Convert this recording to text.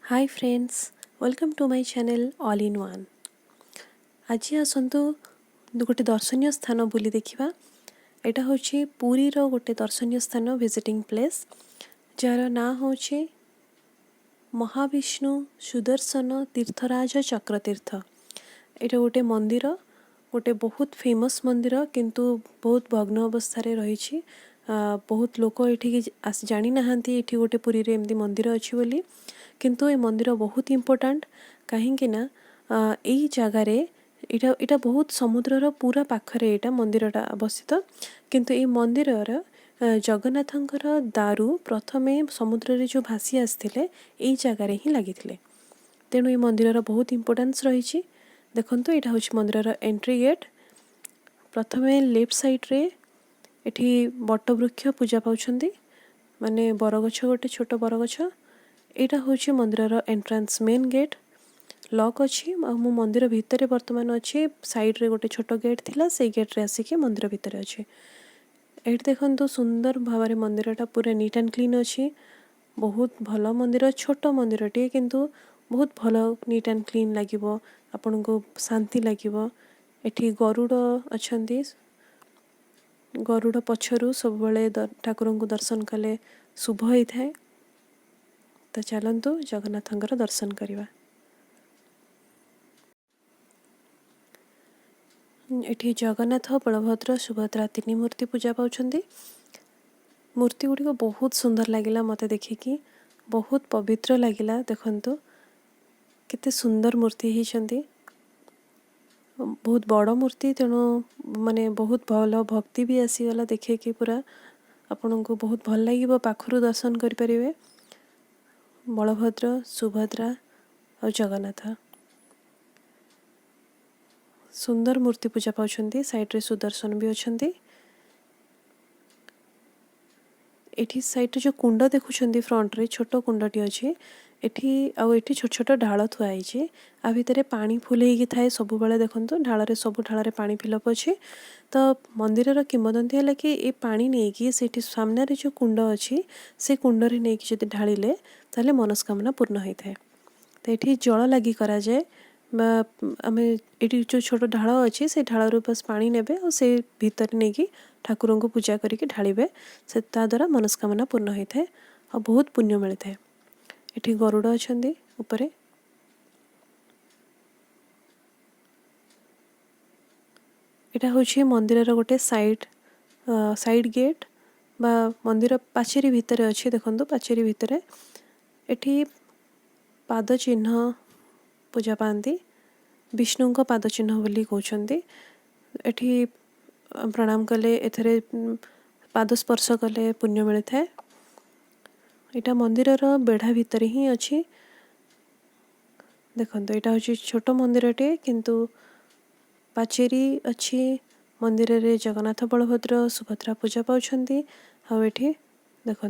Hi friends, welcome to my channel all in one. आज आसतु गोटे दर्शनीय स्थान बुली देखा। यहाँ हूँ पुरी रो गोटे दर्शनीय स्थान विजिटिंग प्लेस जार ना हूँ महाविष्णु सुदर्शन तीर्थराज चक्रतीर्थ। यहाँ गोटे मंदिर, गोटे बहुत फेमस मंदिर किंतु बहुत भग्न अवस्था रही। बहुत लोक ये जानी ना ये गोटे पुरी रे एमती मंदिर अच्छी बोली, किंतु ये मंदिर बहुत इम्पोर्टाट कहीं यही जगार इटा बहुत समुद्रर पूरा पाखरे यहाँ मंदिरटा अवस्थित। किंतु ये मंदिर जगन्नाथंकर दारू प्रथमे समुद्र रे जो भासी आसते यही जगार ही लगी। तेणु ये मंदिरर बहुत इम्पोर्टान्स रही। देखो यहाँ हूँ मंदिरर एंट्री गेट। प्रथमे लेफ्ट साइड रे एठी बटवृक्ष पूजा पाउछंदी, माने बरगछ, गोटे छोट बरगछ। यहाँ हूँ मंदिरर एंट्रांस मेन गेट। लॉक अच्छी मु मंदिर भितर वर्तमान अच्छे। साइड रे गोटे छोट गेट थिला, से गेट रे आसिके मंदिर भितर अच्छे। ये देखो सुंदर भाव मंदिरटा पूरा नीट एंड क्लीन अच्छी। बहुत भल मंदिर, छोट मंदिर टे किंतु बहुत भल नीट एंड क्लीन लगे, आपन को शांति लगे। एठी गरुड़ अच्छी, गरुड़ पछरू सब बड़े ठाकुर को दर्शन कले शुभ होता है। तो चलतु जगन्नाथंकर दर्शन करवा। एठी जगन्नाथ, बलभद्र, सुभद्रा तीन मूर्ति पूजा पाउछंदी। मूर्ति गुड़िक बहुत सुंदर लगिला मते देखिकी, बहुत पवित्र लगिला। देखंतु केते सुंदर मूर्ति ही, बहुत बड़ मूर्ति, तेणु माने बहुत भल भक्ति भी आसीगला देखे कि पूरा आपन को बहुत भल लगे। पाखरु दर्शन करें बलभद्र, सुभद्रा और जगन्नाथ। सुंदर मूर्ति पूजा पाउछंदी। साइड रे सुदर्शन भी अच्छंदी। एठी साइड रे जो कुंड देखुछंदी फ्रंट रे छोट कुंडटी अच्छे। एठी छोट छोट ढाल थुआई छे। आ भितरे पानी फुल होगी थाए सब बेले। देखंतु ढाल सब ढाल पानी फिलअप अच्छे। तो मंदिरर किंवदंती है कि ये पानी नहीं कि सेठी सामने रे जो कुंड अच्छी से कुंड रे नहीं कि जदि ढालिले ताले मनस्कामना पूर्ण होता है। तो ये जल लगी करा जाए। आम ये जो छोट ढाल अच्छी से ढाल बस पानी नेबे और से भितर नहीं कि ठाकुर को पूजा करके ढालिबे, से द्वारा मनस्कामना पूर्ण होता है और बहुत पुण्य मिलता है। ये गरुड़ अच्छे उपरे। यहाँ हूँ मंदिर गोटे साइड गेट बा मंदिर पाचेरी भितर अच्छे। देखो पाचेरी भितर एठी पाद चिन्ह पूजा पाती, विष्णु का पाद चिन्ह बोली कहते। एठी प्रणाम कले एथरे पाद स्पर्श कले पुण्य मिलता है। यहाँ मंदिरर बेढ़ा भितर ही अच्छी। देखो यहाँ हूँ छोट मंदिरटे किंतु पाचेरी अच्छी। मंदिर रे जगन्नाथ, बलभद्र, सुभद्रा पूजा पाउछंदी। आ एठी देखो